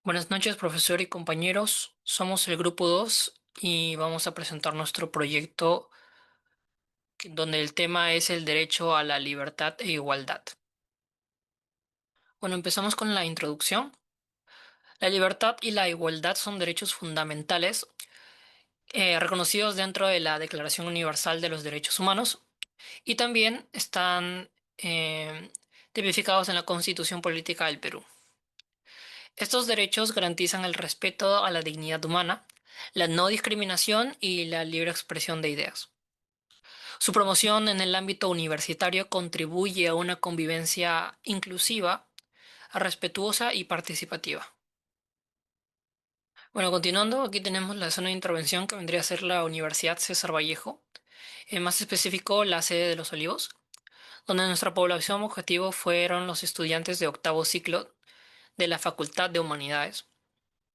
Buenas noches, profesor y compañeros. Somos el grupo 2 y vamos a presentar nuestro proyecto donde el tema es el derecho a la libertad e igualdad. Bueno, empezamos con la introducción. La libertad y la igualdad son derechos fundamentales reconocidos dentro de la Declaración Universal de los Derechos Humanos y también están tipificados en la Constitución Política del Perú. Estos derechos garantizan el respeto a la dignidad humana, la no discriminación y la libre expresión de ideas. Su promoción en el ámbito universitario contribuye a una convivencia inclusiva, respetuosa y participativa. Bueno, continuando, aquí tenemos la zona de intervención que vendría a ser la Universidad César Vallejo, en más específico la sede de Los Olivos, donde nuestra población objetivo fueron los estudiantes de octavo ciclo de la Facultad de Humanidades.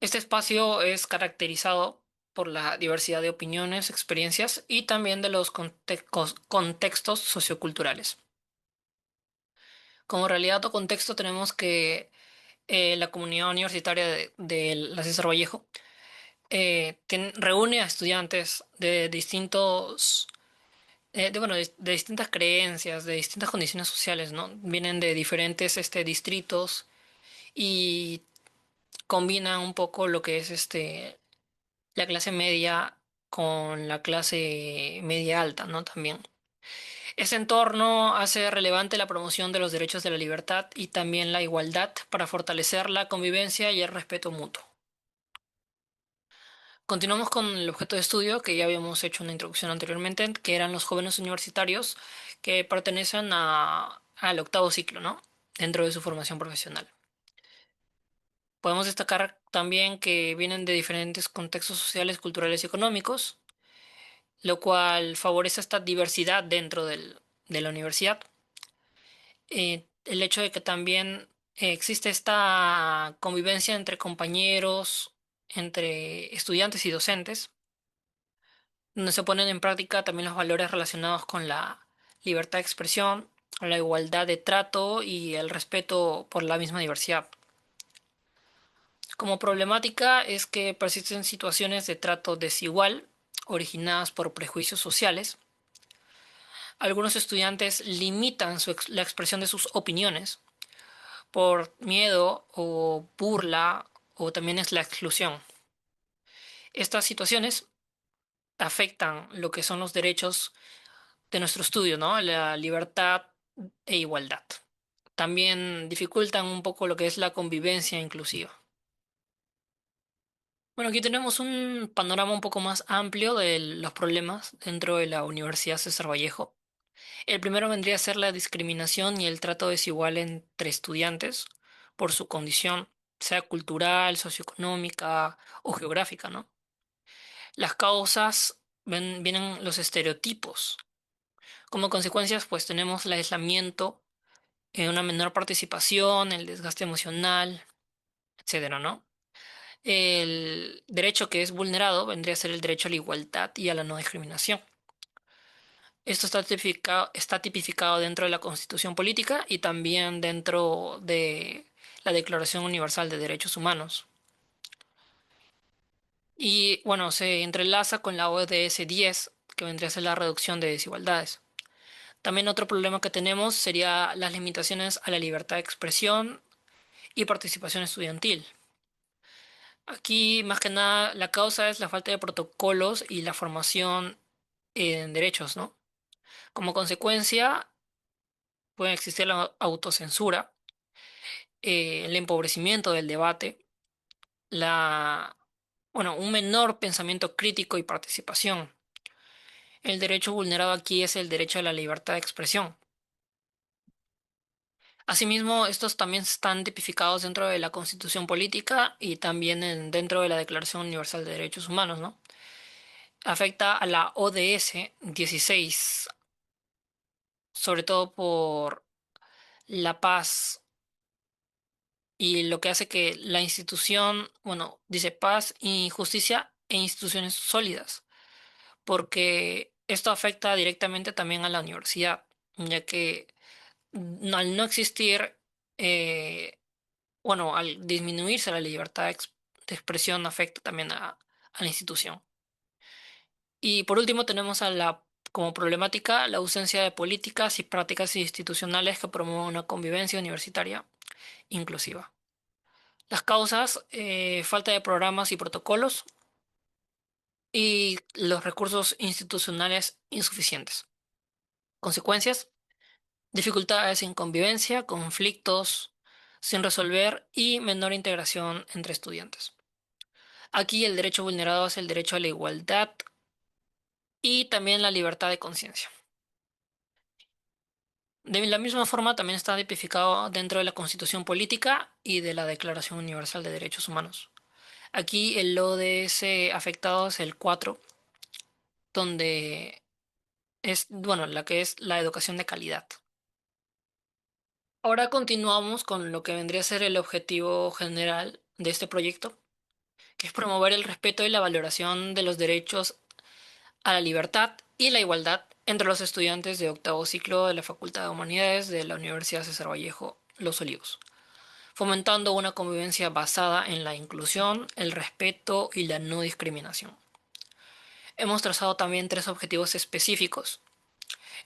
Este espacio es caracterizado por la diversidad de opiniones, experiencias y también de los contextos socioculturales. Como realidad o contexto tenemos que la comunidad universitaria de la César Vallejo reúne a estudiantes de distintos, de distintas creencias, de distintas condiciones sociales, ¿no? Vienen de diferentes distritos y combinan un poco lo que es la clase media con la clase media alta, ¿no? También. Ese entorno hace relevante la promoción de los derechos de la libertad y también la igualdad para fortalecer la convivencia y el respeto mutuo. Continuamos con el objeto de estudio que ya habíamos hecho una introducción anteriormente, que eran los jóvenes universitarios que pertenecen al octavo ciclo, ¿no? Dentro de su formación profesional. Podemos destacar también que vienen de diferentes contextos sociales, culturales y económicos, lo cual favorece esta diversidad dentro de la universidad. El hecho de que también existe esta convivencia entre compañeros, entre estudiantes y docentes, donde se ponen en práctica también los valores relacionados con la libertad de expresión, la igualdad de trato y el respeto por la misma diversidad. Como problemática es que persisten situaciones de trato desigual originadas por prejuicios sociales. Algunos estudiantes limitan la expresión de sus opiniones por miedo o burla o también es la exclusión. Estas situaciones afectan lo que son los derechos de nuestro estudio, ¿no? La libertad e igualdad. También dificultan un poco lo que es la convivencia inclusiva. Bueno, aquí tenemos un panorama un poco más amplio de los problemas dentro de la Universidad César Vallejo. El primero vendría a ser la discriminación y el trato desigual entre estudiantes por su condición, sea cultural, socioeconómica o geográfica, ¿no? Las causas vienen los estereotipos. Como consecuencias, pues tenemos el aislamiento, una menor participación, el desgaste emocional, etcétera, ¿no? El derecho que es vulnerado vendría a ser el derecho a la igualdad y a la no discriminación. Esto está tipificado dentro de la Constitución Política y también dentro de la Declaración Universal de Derechos Humanos. Y bueno, se entrelaza con la ODS 10, que vendría a ser la reducción de desigualdades. También otro problema que tenemos sería las limitaciones a la libertad de expresión y participación estudiantil. Aquí, más que nada, la causa es la falta de protocolos y la formación en derechos, ¿no? Como consecuencia, puede existir la autocensura, el empobrecimiento del debate, la, bueno, un menor pensamiento crítico y participación. El derecho vulnerado aquí es el derecho a la libertad de expresión. Asimismo, estos también están tipificados dentro de la Constitución Política y también dentro de la Declaración Universal de Derechos Humanos, ¿no? Afecta a la ODS 16, sobre todo por la paz y lo que hace que la institución, bueno, dice paz y justicia e instituciones sólidas, porque esto afecta directamente también a la universidad, ya que al no existir Bueno, al disminuirse la libertad de expresión afecta también a la institución. Y por último tenemos como problemática la ausencia de políticas y prácticas institucionales que promuevan una convivencia universitaria inclusiva. Las causas, falta de programas y protocolos y los recursos institucionales insuficientes. Consecuencias, dificultades en convivencia, conflictos sin resolver y menor integración entre estudiantes. Aquí el derecho vulnerado es el derecho a la igualdad y también la libertad de conciencia. De la misma forma, también está tipificado dentro de la Constitución Política y de la Declaración Universal de Derechos Humanos. Aquí el ODS afectado es el 4, donde es, bueno, la que es la educación de calidad. Ahora continuamos con lo que vendría a ser el objetivo general de este proyecto, que es promover el respeto y la valoración de los derechos a la libertad y la igualdad entre los estudiantes de octavo ciclo de la Facultad de Humanidades de la Universidad César Vallejo, Los Olivos, fomentando una convivencia basada en la inclusión, el respeto y la no discriminación. Hemos trazado también tres objetivos específicos.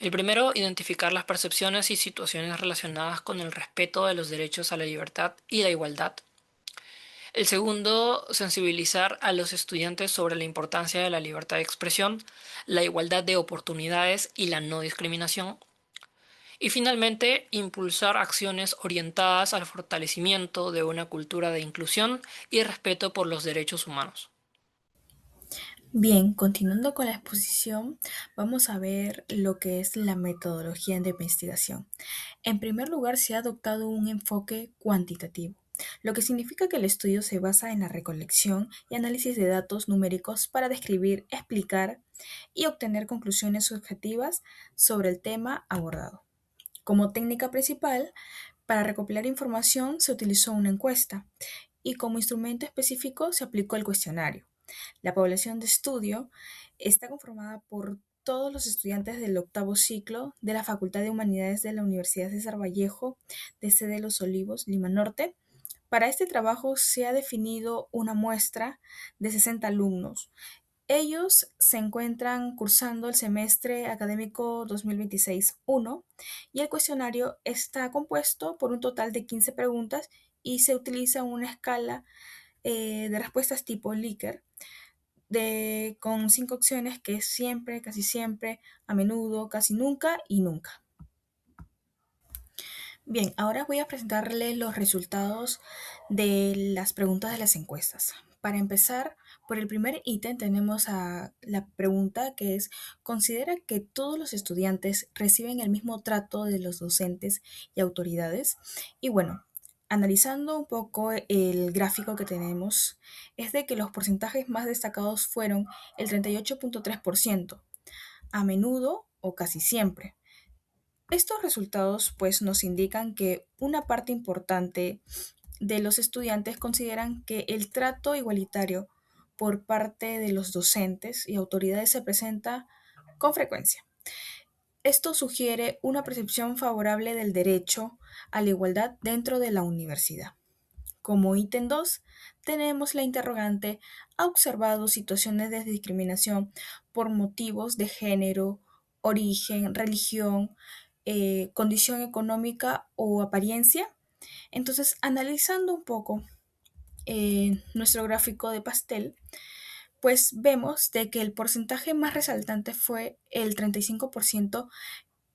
El primero, identificar las percepciones y situaciones relacionadas con el respeto de los derechos a la libertad y la igualdad. El segundo, sensibilizar a los estudiantes sobre la importancia de la libertad de expresión, la igualdad de oportunidades y la no discriminación. Y finalmente, impulsar acciones orientadas al fortalecimiento de una cultura de inclusión y respeto por los derechos humanos. Bien, continuando con la exposición, vamos a ver lo que es la metodología de investigación. En primer lugar, se ha adoptado un enfoque cuantitativo, lo que significa que el estudio se basa en la recolección y análisis de datos numéricos para describir, explicar y obtener conclusiones subjetivas sobre el tema abordado. Como técnica principal, para recopilar información se utilizó una encuesta y como instrumento específico se aplicó el cuestionario. La población de estudio está conformada por todos los estudiantes del octavo ciclo de la Facultad de Humanidades de la Universidad César Vallejo de sede Los Olivos, Lima Norte. Para este trabajo se ha definido una muestra de 60 alumnos. Ellos se encuentran cursando el semestre académico 2026-1 y el cuestionario está compuesto por un total de 15 preguntas y se utiliza una escala de respuestas tipo Likert con 5 opciones que es siempre, casi siempre, a menudo, casi nunca y nunca. Bien, ahora voy a presentarles los resultados de las preguntas de las encuestas. Para empezar, por el primer ítem tenemos a la pregunta que es, ¿considera que todos los estudiantes reciben el mismo trato de los docentes y autoridades? Y bueno, analizando un poco el gráfico que tenemos, es de que los porcentajes más destacados fueron el 38.3%, a menudo o casi siempre. Estos resultados pues nos indican que una parte importante de los estudiantes consideran que el trato igualitario por parte de los docentes y autoridades se presenta con frecuencia. Esto sugiere una percepción favorable del derecho a la igualdad dentro de la universidad. Como ítem 2, tenemos la interrogante, ¿ha observado situaciones de discriminación por motivos de género, origen, religión, condición económica o apariencia? Entonces, analizando un poco nuestro gráfico de pastel, pues vemos de que el porcentaje más resaltante fue el 35%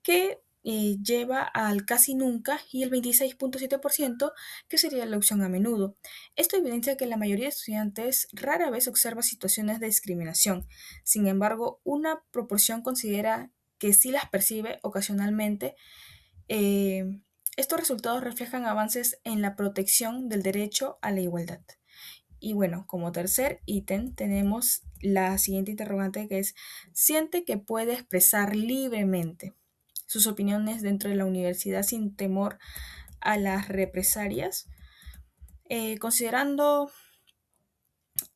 que lleva al casi nunca y el 26.7% que sería la opción a menudo. Esto evidencia que la mayoría de estudiantes rara vez observa situaciones de discriminación. Sin embargo, una proporción considera que sí las percibe ocasionalmente. eh, Estos resultados reflejan avances en la protección del derecho a la igualdad. Y bueno, como tercer ítem tenemos la siguiente interrogante que es, ¿siente que puede expresar libremente sus opiniones dentro de la universidad sin temor a las represalias? Considerando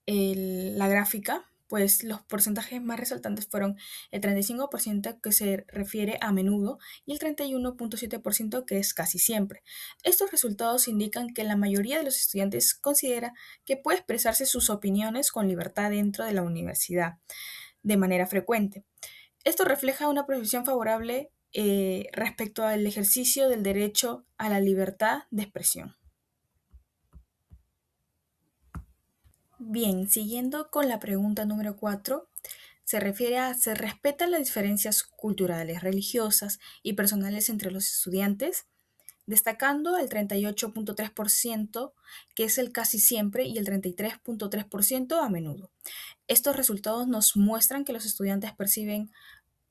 la gráfica, pues los porcentajes más resaltantes fueron el 35% que se refiere a menudo y el 31,7% que es casi siempre. Estos resultados indican que la mayoría de los estudiantes considera que puede expresarse sus opiniones con libertad dentro de la universidad de manera frecuente. Esto refleja una percepción favorable respecto al ejercicio del derecho a la libertad de expresión. Bien, siguiendo con la pregunta número 4, se refiere a ¿se respetan las diferencias culturales, religiosas y personales entre los estudiantes? Destacando el 38,3% que es el casi siempre y el 33,3% a menudo. Estos resultados nos muestran que los estudiantes perciben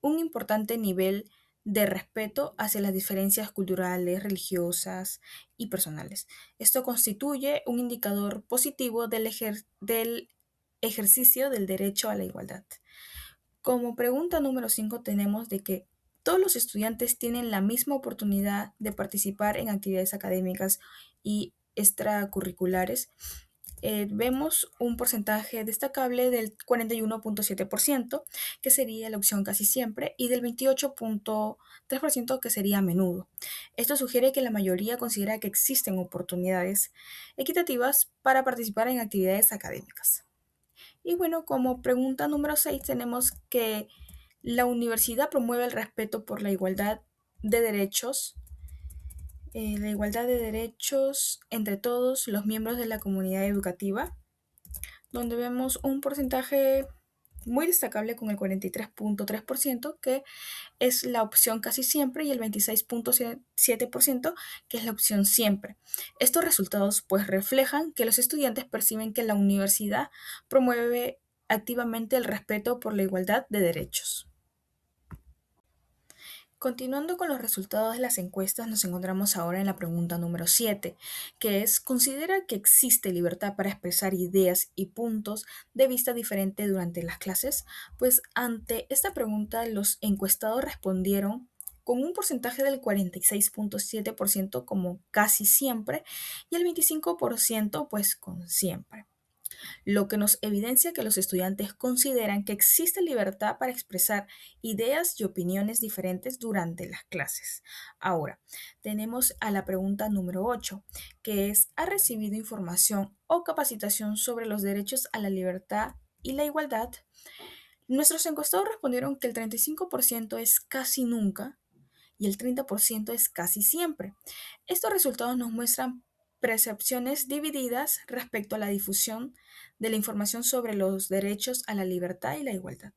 un importante nivel de respeto hacia las diferencias culturales, religiosas y personales. Esto constituye un indicador positivo del ejercicio del derecho a la igualdad. Como pregunta número 5 tenemos de que todos los estudiantes tienen la misma oportunidad de participar en actividades académicas y extracurriculares. Vemos un porcentaje destacable del 41,7%, que sería la opción casi siempre, y del 28,3% que sería a menudo. Esto sugiere que la mayoría considera que existen oportunidades equitativas para participar en actividades académicas. Y bueno, como pregunta número 6 tenemos que la universidad promueve el respeto por de derechos, la igualdad de derechos entre todos los miembros de la comunidad educativa, donde vemos un porcentaje muy destacable con el 43,3%, que es la opción casi siempre, y el 26,7%, que es la opción siempre. Estos resultados pues reflejan que los estudiantes perciben que la universidad promueve activamente el respeto por la igualdad de derechos. Continuando con los resultados de las encuestas, nos encontramos ahora en la pregunta número 7, que es, ¿considera que existe libertad para expresar ideas y puntos de vista diferentes durante las clases? Pues ante esta pregunta, los encuestados respondieron con un porcentaje del 46,7% como casi siempre y el 25% pues con siempre, lo que nos evidencia que los estudiantes consideran que existe libertad para expresar ideas y opiniones diferentes durante las clases. Ahora, tenemos a la pregunta número 8, que es, ¿ha recibido información o capacitación sobre los derechos a la libertad y la igualdad? Nuestros encuestados respondieron que el 35% es casi nunca y el 30% es casi siempre. Estos resultados nos muestran percepciones divididas respecto a la difusión de la información sobre los derechos a la libertad y la igualdad.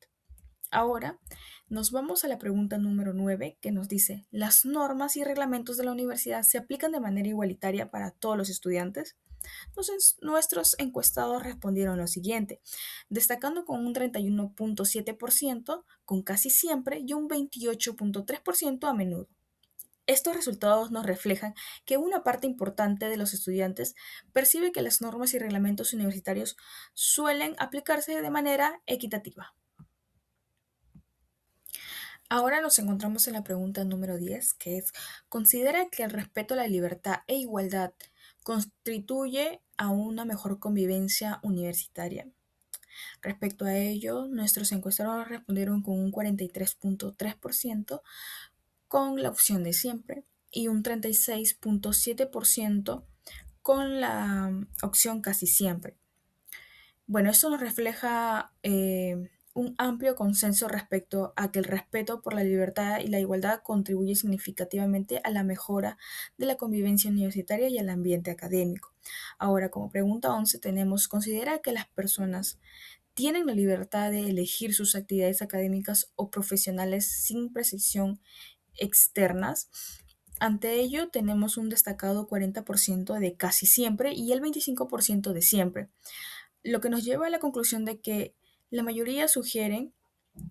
Ahora nos vamos a la pregunta número 9, que nos dice, ¿las normas y reglamentos de la universidad se aplican de manera igualitaria para todos los estudiantes? Entonces, nuestros encuestados respondieron lo siguiente, destacando con un 31,7% con casi siempre y un 28,3% a menudo. Estos resultados nos reflejan que una parte importante de los estudiantes percibe que las normas y reglamentos universitarios suelen aplicarse de manera equitativa. Ahora nos encontramos en la pregunta número 10, que es, ¿considera que el respeto a la libertad e igualdad constituye a una mejor convivencia universitaria? Respecto a ello, nuestros encuestados respondieron con un 43,3% con la opción de siempre y un 36,7% con la opción casi siempre. Bueno, esto nos refleja un amplio consenso respecto a que el respeto por la libertad y la igualdad contribuye significativamente a la mejora de la convivencia universitaria y al ambiente académico. Ahora, como pregunta 11 tenemos, ¿considera que las personas tienen la libertad de elegir sus actividades académicas o profesionales sin precisión externas? Ante ello, tenemos un destacado 40% de casi siempre y el 25% de siempre, lo que nos lleva a la conclusión de que la mayoría sugieren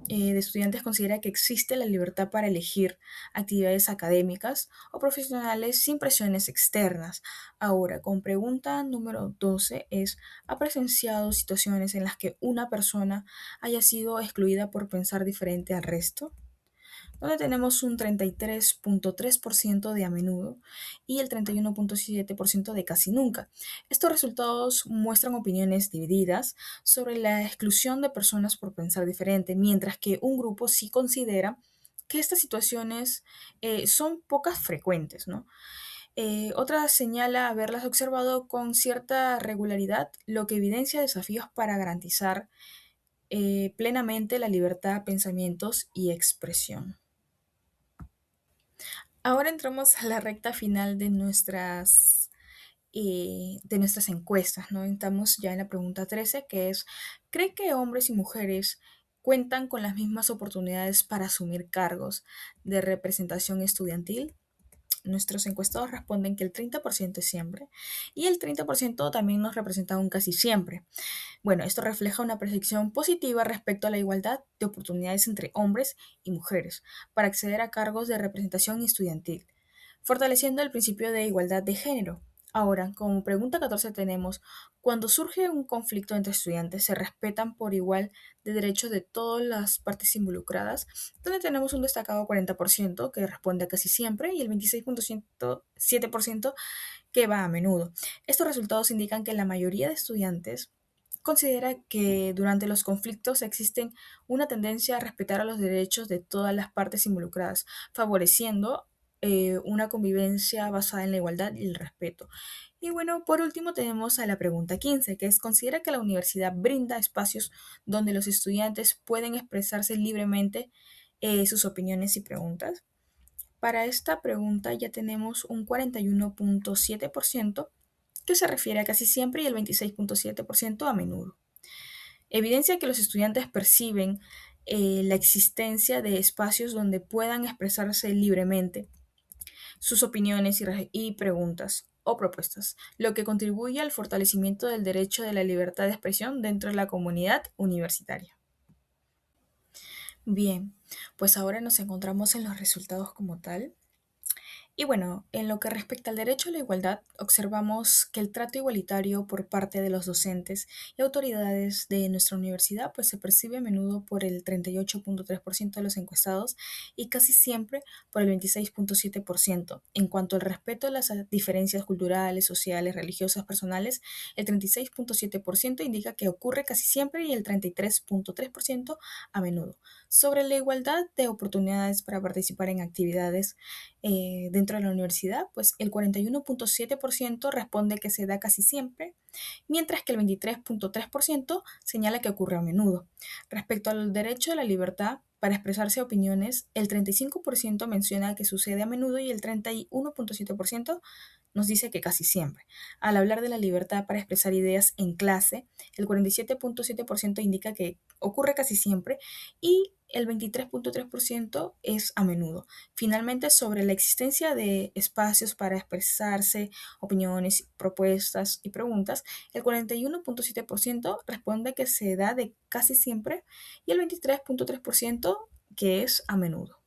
de estudiantes considera que existe la libertad para elegir actividades académicas o profesionales sin presiones externas. Ahora, con pregunta número 12 es, ¿ha presenciado situaciones en las que una persona haya sido excluida por pensar diferente al resto? donde tenemos un 33.3% de a menudo y el 31.7% de casi nunca. Estos resultados muestran opiniones divididas sobre la exclusión de personas por pensar diferente, mientras que un grupo sí considera que estas situaciones son pocas frecuentes, ¿no? Otra señala haberlas observado con cierta regularidad, lo que evidencia desafíos para garantizar plenamente la libertad de pensamientos y expresión. Ahora entramos a la recta final de nuestras encuestas, ¿no? Estamos ya en la pregunta 13, que es, ¿cree que hombres y mujeres cuentan con las mismas oportunidades para asumir cargos de representación estudiantil? Nuestros encuestados responden que el 30% es siempre y el 30% también nos representa un casi siempre. Bueno, esto refleja una percepción positiva respecto a la igualdad de oportunidades entre hombres y mujeres para acceder a cargos de representación estudiantil, fortaleciendo el principio de igualdad de género. Ahora, como pregunta 14 tenemos, cuando surge un conflicto entre estudiantes, ¿se respetan por igual de derechos de todas las partes involucradas? Donde tenemos un destacado 40% que responde a casi siempre y el 26.7% que va a menudo. Estos resultados indican que la mayoría de estudiantes considera que durante los conflictos existen una tendencia a respetar a los derechos de todas las partes involucradas, favoreciendo una convivencia basada en la igualdad y el respeto. Y bueno, por último tenemos a la pregunta 15, que es, ¿considera que la universidad brinda espacios donde los estudiantes pueden expresarse libremente sus opiniones y preguntas? Para esta pregunta ya tenemos un 41.7% que se refiere a casi siempre y el 26.7% a menudo. Evidencia que los estudiantes perciben la existencia de espacios donde puedan expresarse libremente sus opiniones y preguntas o propuestas, lo que contribuye al fortalecimiento del derecho de la libertad de expresión dentro de la comunidad universitaria. Bien, pues ahora nos encontramos en los resultados como tal. Y bueno, en lo que respecta al derecho a la igualdad, observamos que el trato igualitario por parte de los docentes y autoridades de nuestra universidad pues se percibe a menudo por el 38.3% de los encuestados y casi siempre por el 26.7%. En cuanto al respeto a las diferencias culturales, sociales, religiosas, personales, el 36.7% indica que ocurre casi siempre y el 33.3% a menudo. Sobre la igualdad de oportunidades para participar en actividades dentro de la universidad, pues el 41.7% responde que se da casi siempre, mientras que el 23.3% señala que ocurre a menudo. Respecto al derecho a la libertad para expresarse opiniones, el 35% menciona que sucede a menudo y el 31.7% nos dice que casi siempre. Al hablar de la libertad para expresar ideas en clase, el 47.7% indica que ocurre casi siempre y el 23.3% es a menudo. Finalmente, sobre la existencia de espacios para expresarse opiniones, propuestas y preguntas, el 41.7% responde que se da de casi siempre y el 23.3% que es a menudo.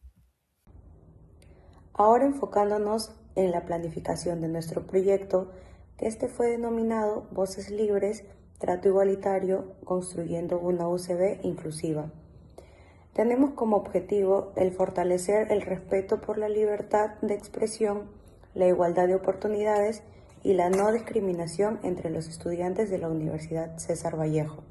Ahora enfocándonos en la planificación de nuestro proyecto, que este fue denominado Voces Libres, Trato Igualitario, Construyendo una UCB Inclusiva. Tenemos como objetivo el fortalecer el respeto por la libertad de expresión, la igualdad de oportunidades y la no discriminación entre los estudiantes de la Universidad César Vallejo.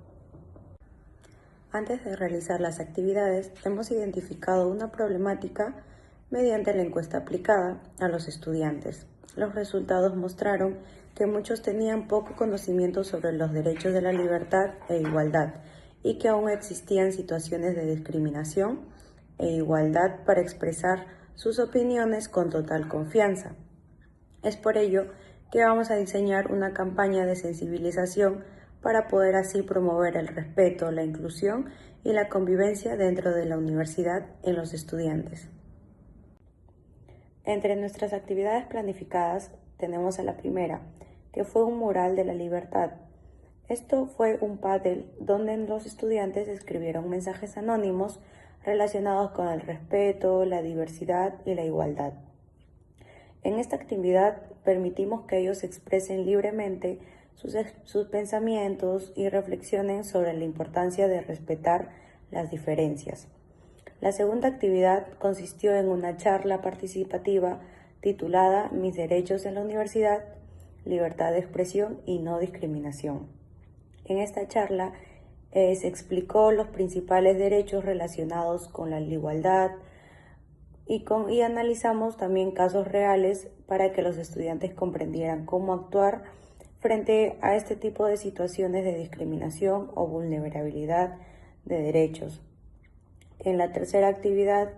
Antes de realizar las actividades, hemos identificado una problemática mediante la encuesta aplicada a los estudiantes. Los resultados mostraron que muchos tenían poco conocimiento sobre los derechos de la libertad e igualdad y que aún existían situaciones de discriminación e igualdad para expresar sus opiniones con total confianza. Es por ello que vamos a diseñar una campaña de sensibilización para poder así promover el respeto, la inclusión y la convivencia dentro de la universidad en los estudiantes. Entre nuestras actividades planificadas tenemos a la primera, que fue un mural de la libertad. Esto fue un panel donde los estudiantes escribieron mensajes anónimos relacionados con el respeto, la diversidad y la igualdad. En esta actividad permitimos que ellos expresen libremente sus pensamientos y reflexionen sobre la importancia de respetar las diferencias. La segunda actividad consistió en una charla participativa titulada Mis derechos en la universidad, libertad de expresión y no discriminación. En esta charla se explicó los principales derechos relacionados con la igualdad y analizamos también casos reales para que los estudiantes comprendieran cómo actuar frente a este tipo de situaciones de discriminación o vulnerabilidad de derechos. En la tercera actividad,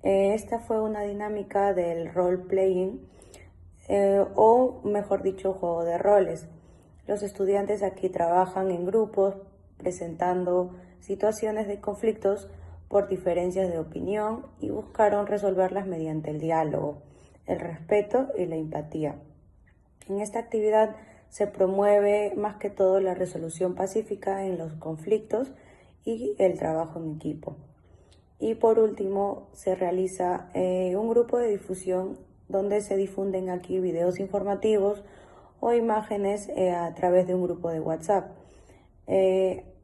esta fue una dinámica del role-playing, o mejor dicho, juego de roles. Los estudiantes aquí trabajan en grupos presentando situaciones de conflictos por diferencias de opinión y buscaron resolverlas mediante el diálogo, el respeto y la empatía. En esta actividad se promueve más que todo la resolución pacífica en los conflictos y el trabajo en equipo. Y por último, se realiza un grupo de difusión donde se difunden aquí videos informativos o imágenes a través de un grupo de WhatsApp.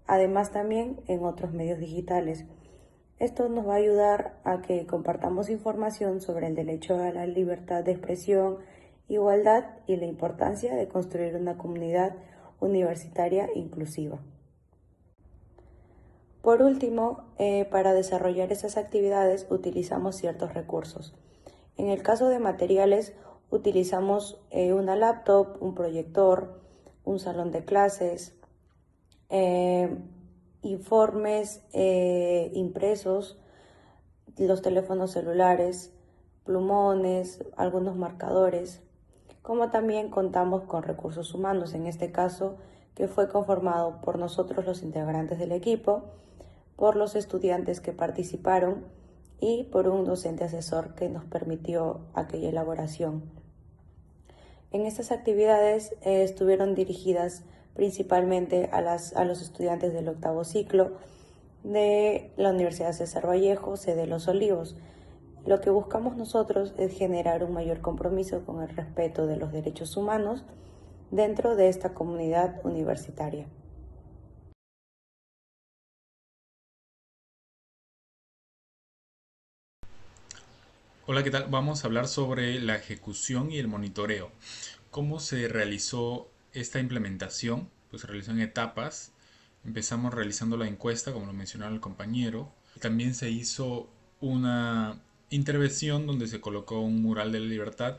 Además también en otros medios digitales. Esto nos va a ayudar a que compartamos información sobre el derecho a la libertad de expresión, igualdad y la importancia de construir una comunidad universitaria inclusiva. Por último, para desarrollar esas actividades utilizamos ciertos recursos. En el caso de materiales, utilizamos una laptop, un proyector, un salón de clases, informes impresos, los teléfonos celulares, plumones, algunos marcadores, como también contamos con recursos humanos, en este caso que fue conformado por nosotros los integrantes del equipo, por los estudiantes que participaron y por un docente asesor que nos permitió aquella elaboración. En estas actividades estuvieron dirigidas principalmente a los estudiantes del octavo ciclo de la Universidad César Vallejo, sede Los Olivos. Lo que buscamos nosotros es generar un mayor compromiso con el respeto de los derechos humanos dentro de esta comunidad universitaria. Hola, ¿qué tal? Vamos a hablar sobre la ejecución y el monitoreo. ¿Cómo se realizó esta implementación? Pues se realizó en etapas. Empezamos realizando la encuesta, como lo mencionaba el compañero. También se hizo una intervención donde se colocó un mural de la libertad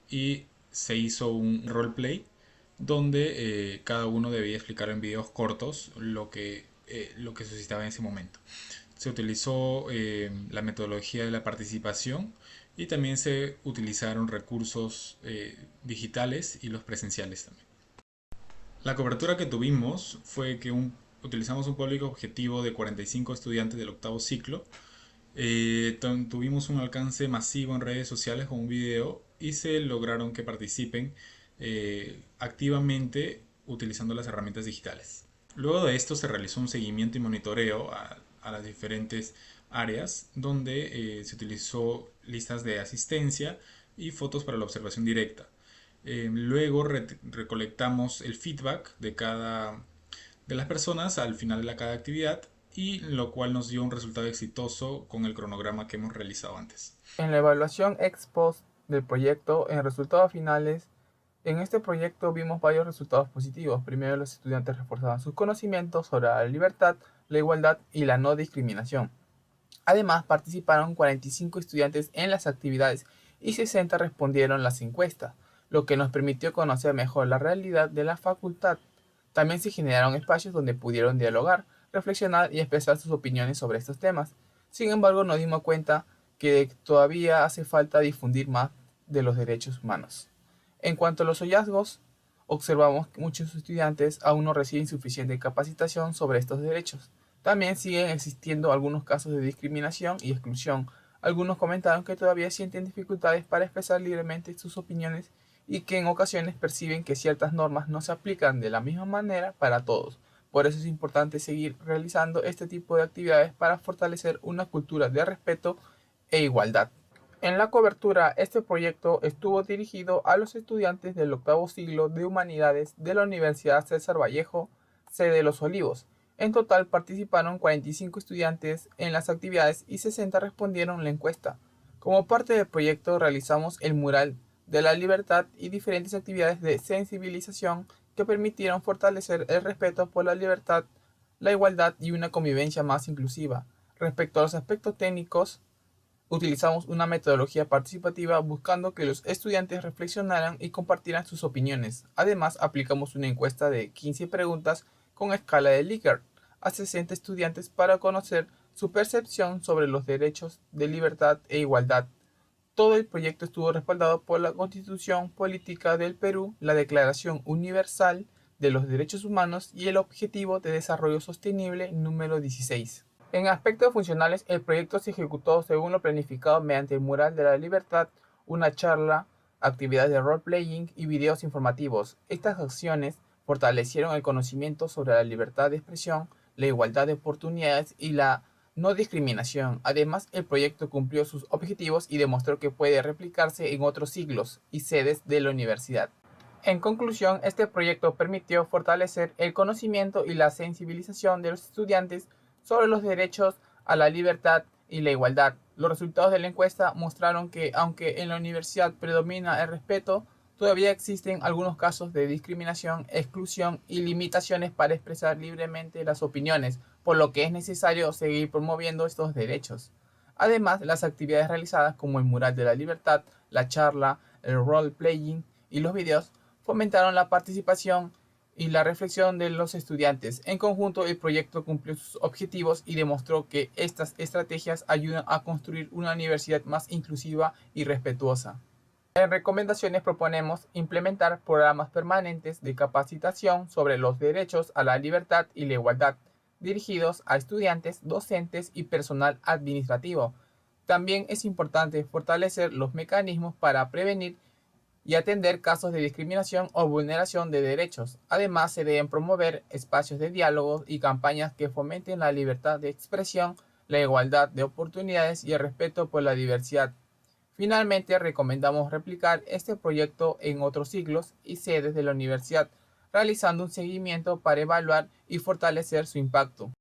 y se hizo un roleplay donde cada uno debía explicar en videos cortos lo que suscitaba en ese momento. Se utilizó la metodología de la participación y también se utilizaron recursos digitales y los presenciales también. La cobertura que tuvimos fue que utilizamos un público objetivo de 45 estudiantes del octavo ciclo. Tuvimos un alcance masivo en redes sociales con un video y se lograron que participen activamente utilizando las herramientas digitales. Luego de esto se realizó un seguimiento y monitoreo a las diferentes áreas donde se utilizó listas de asistencia y fotos para la observación directa. Luego recolectamos el feedback de las personas al final de cada actividad, y lo cual nos dio un resultado exitoso con el cronograma que hemos realizado antes. En la evaluación ex post del proyecto, en resultados finales, en este proyecto vimos varios resultados positivos. Primero, los estudiantes reforzaban sus conocimientos sobre la libertad, la igualdad y la no discriminación. Además, participaron 45 estudiantes en las actividades y 60 respondieron las encuestas, lo que nos permitió conocer mejor la realidad de la facultad. También se generaron espacios donde pudieron dialogar, reflexionar y expresar sus opiniones sobre estos temas. Sin embargo, nos dimos cuenta que todavía hace falta difundir más de los derechos humanos. En cuanto a los hallazgos, observamos que muchos estudiantes aún no reciben suficiente capacitación sobre estos derechos. También siguen existiendo algunos casos de discriminación y exclusión. Algunos comentaron que todavía sienten dificultades para expresar libremente sus opiniones y que en ocasiones perciben que ciertas normas no se aplican de la misma manera para todos. Por eso es importante seguir realizando este tipo de actividades para fortalecer una cultura de respeto e igualdad. En la cobertura, este proyecto estuvo dirigido a los estudiantes del octavo siglo de Humanidades de la Universidad César Vallejo, sede de Los Olivos. En total participaron 45 estudiantes en las actividades y 60 respondieron la encuesta. Como parte del proyecto realizamos el mural de la libertad y diferentes actividades de sensibilización que permitieron fortalecer el respeto por la libertad, la igualdad y una convivencia más inclusiva. Respecto a los aspectos técnicos, utilizamos una metodología participativa buscando que los estudiantes reflexionaran y compartieran sus opiniones. Además, aplicamos una encuesta de 15 preguntas con escala de Likert a 60 estudiantes para conocer su percepción sobre los derechos de libertad e igualdad. Todo el proyecto estuvo respaldado por la Constitución Política del Perú, la Declaración Universal de los Derechos Humanos y el Objetivo de Desarrollo Sostenible número 16. En aspectos funcionales, el proyecto se ejecutó según lo planificado mediante el Mural de la Libertad, una charla, actividades de role-playing y videos informativos. Estas acciones fortalecieron el conocimiento sobre la libertad de expresión, la igualdad de oportunidades y la no discriminación. Además, el proyecto cumplió sus objetivos y demostró que puede replicarse en otros siglos y sedes de la universidad. En conclusión, este proyecto permitió fortalecer el conocimiento y la sensibilización de los estudiantes sobre los derechos a la libertad y la igualdad. Los resultados de la encuesta mostraron que, aunque en la universidad predomina el respeto, todavía existen algunos casos de discriminación, exclusión y limitaciones para expresar libremente las opiniones, por lo que es necesario seguir promoviendo estos derechos. Además, las actividades realizadas como el Mural de la Libertad, la charla, el role-playing y los videos fomentaron la participación y la reflexión de los estudiantes. En conjunto, el proyecto cumplió sus objetivos y demostró que estas estrategias ayudan a construir una universidad más inclusiva y respetuosa. En recomendaciones proponemos implementar programas permanentes de capacitación sobre los derechos a la libertad y la igualdad, dirigidos a estudiantes, docentes y personal administrativo. También es importante fortalecer los mecanismos para prevenir y atender casos de discriminación o vulneración de derechos. Además, se deben promover espacios de diálogo y campañas que fomenten la libertad de expresión, la igualdad de oportunidades y el respeto por la diversidad. Finalmente, recomendamos replicar este proyecto en otros ciclos y sedes de la universidad, realizando un seguimiento para evaluar y fortalecer su impacto.